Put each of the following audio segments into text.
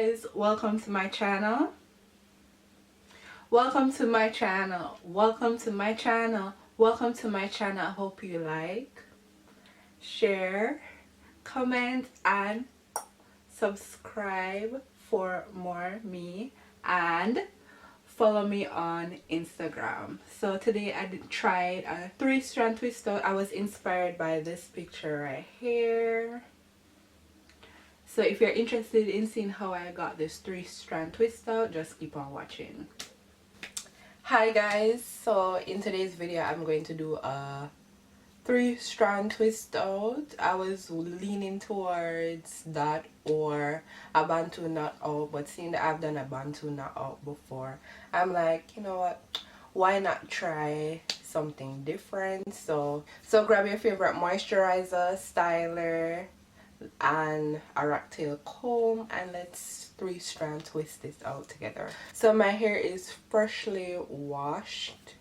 guys, welcome to my channel. Welcome to my channel. Welcome to my channel. Welcome to my channel. I hope you like, share, comment and subscribe for more me, and follow me on Instagram. So today I tried a 3-strand twist out. I was inspired by this picture right here. So if you're interested in seeing how I got this 3-strand twist out, just keep on watching. Hi guys, so in today's video I'm going to do a 3-strand twist out. I was leaning towards that or a bantu knot out, but seeing that I've done a bantu knot out before, I'm like, you know what, why not try something different? So grab your favorite moisturizer, styler and a rat tail comb, and let's 3-strand twist this out together. So my hair is freshly washed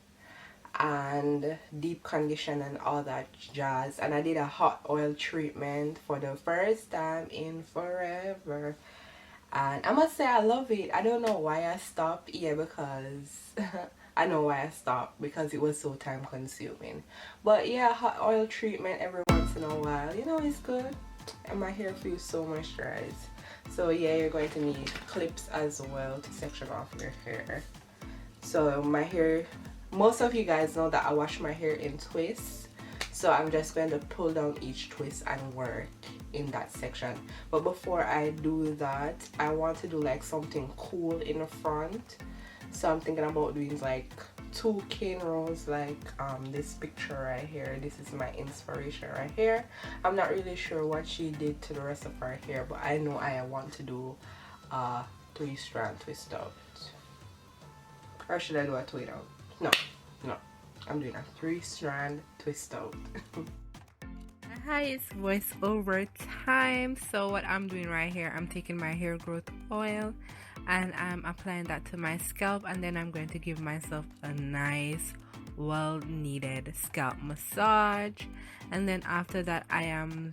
and deep condition and all that jazz, and I did a hot oil treatment for the first time in forever, and I must say I love it. I don't know why I stopped here because I know why I stopped, because it was so time consuming. But yeah, hot oil treatment every once in a while, you know, it's good, and my hair feels so moisturized. So yeah, you're going to need clips as well to section off your hair. So my hair, most of you guys know that I wash my hair in twists, so I'm just going to pull down each twist and work in that section. But before I do that, I want to do like something cool in the front. So I'm thinking about doing like 2 cane rows, like this picture right here. This is my inspiration right here. I'm not really sure what she did to the rest of her hair, but I know I want to do a 3-strand twist out. Or should I do a twist out? No, I'm doing a 3-strand twist out. Hi, it's voiceover time. So what I'm doing right here, I'm taking my hair growth oil and I'm applying that to my scalp, and then I'm going to give myself a nice well needed scalp massage. And then after that I am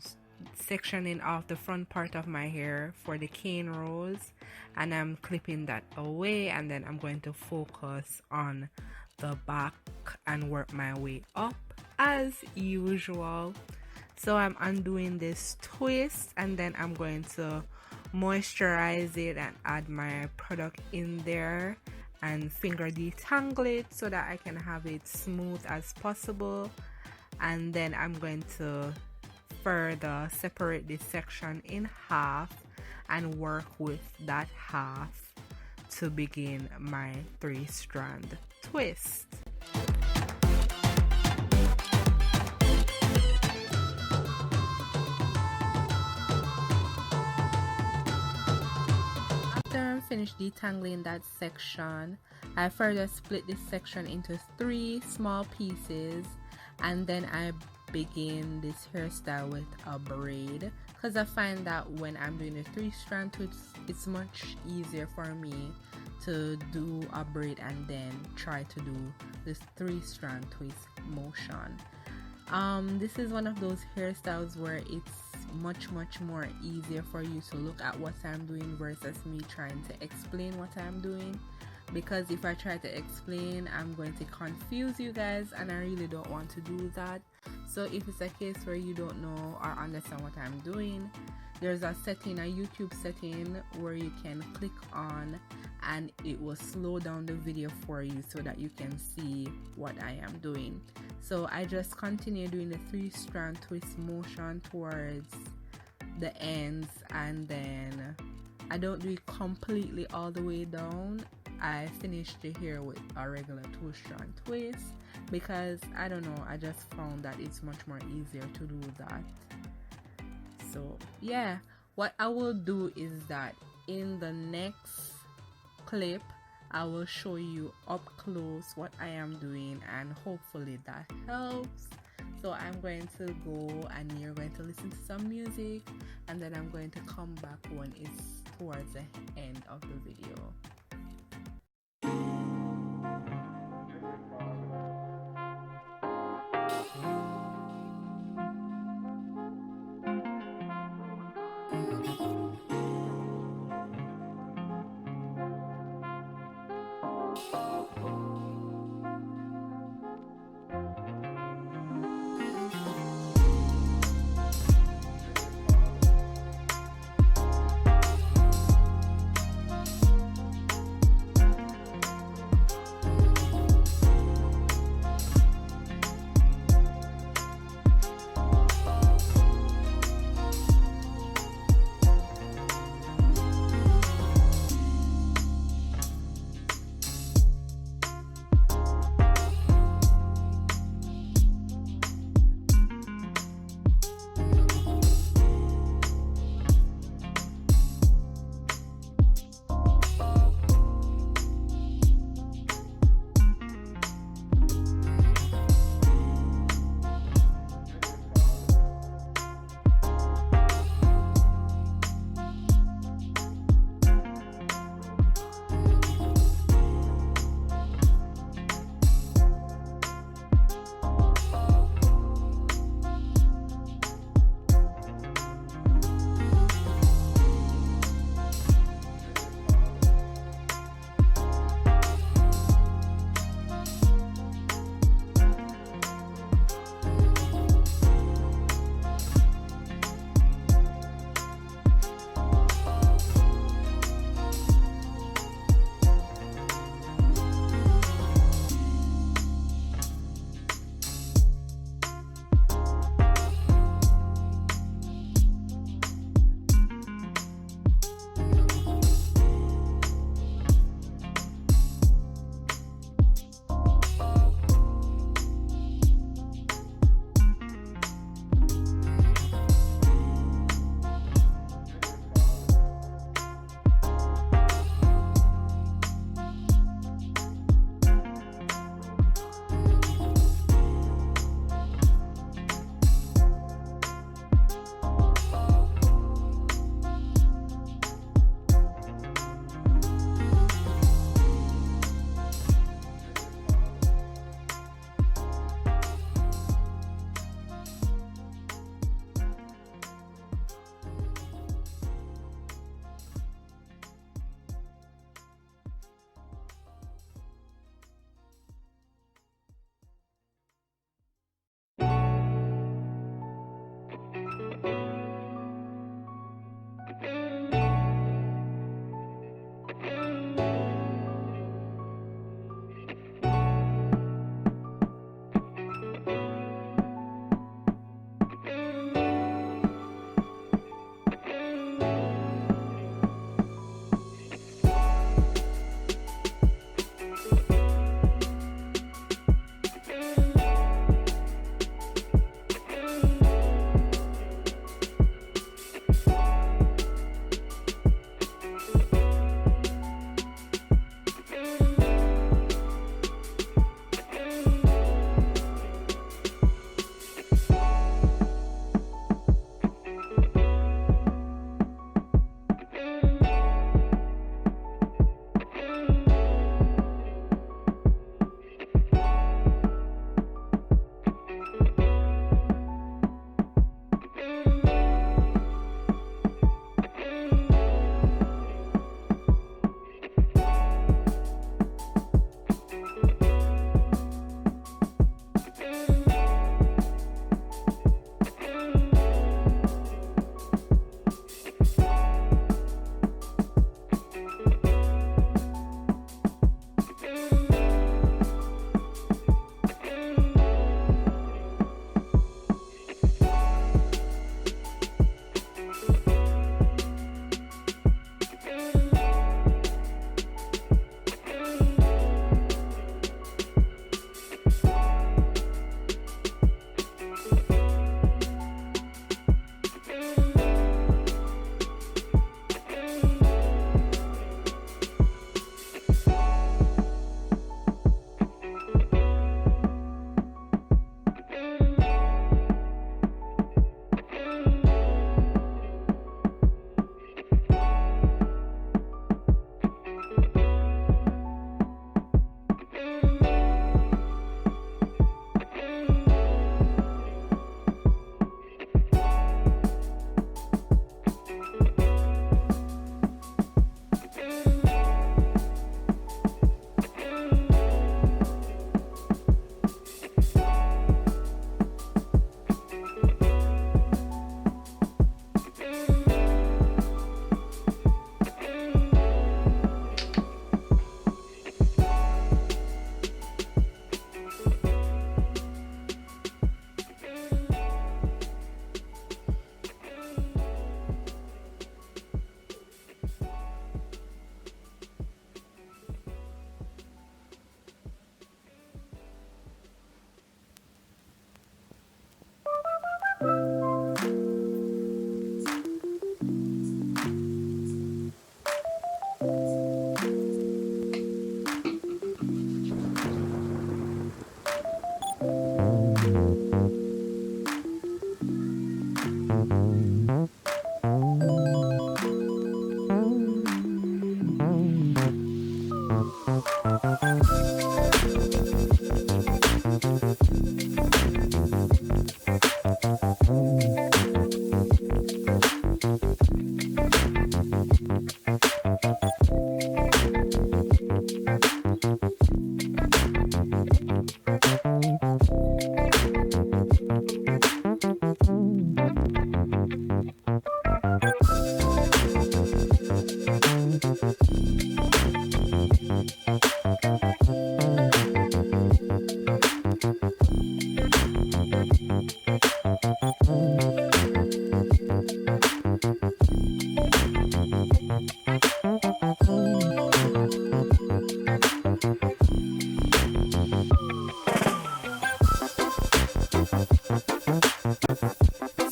sectioning off the front part of my hair for the cane rows, and I'm clipping that away, and then I'm going to focus on the back and work my way up as usual. So I'm undoing this twist, and then I'm going to moisturize it and add my product in there and finger detangle it so that I can have it smooth as possible. And then I'm going to further separate this section in half and work with that half to begin my 3-strand twist. After I'm finished detangling that section, I further split this section into 3 small pieces, and then I begin this hairstyle with a braid, because I find that when I'm doing a 3-strand twist, it's much easier for me to do a braid and then try to do this 3-strand twist motion. This is one of those hairstyles where it's much more easier for you to look at what I'm doing versus me trying to explain what I'm doing, because if I try to explain, I'm going to confuse you guys, and I really don't want to do that. So if it's a case where you don't know or understand what I'm doing, there's a setting, a YouTube setting, where you can click on and it will slow down the video for you so that you can see what I am doing. So I just continue doing the 3-strand twist motion towards the ends, and then I don't do it completely all the way down. I finish the hair with a regular 2-strand twist because I don't know, I just found that it's much more easier to do that. So yeah, what I will do is that in the next clip I will show you up close what I am doing, and hopefully that helps. So I'm going to go and you're going to listen to some music, and then I'm going to come back when it's towards the end of the video.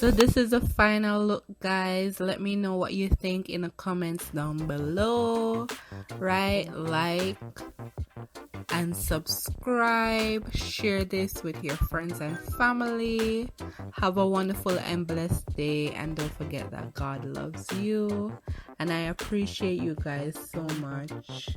So this is the final look, guys. Let me know what you think in the comments down below. Right, like and subscribe. Share this with your friends and family. Have a wonderful and blessed day, and don't forget that God loves you, and I appreciate you guys so much.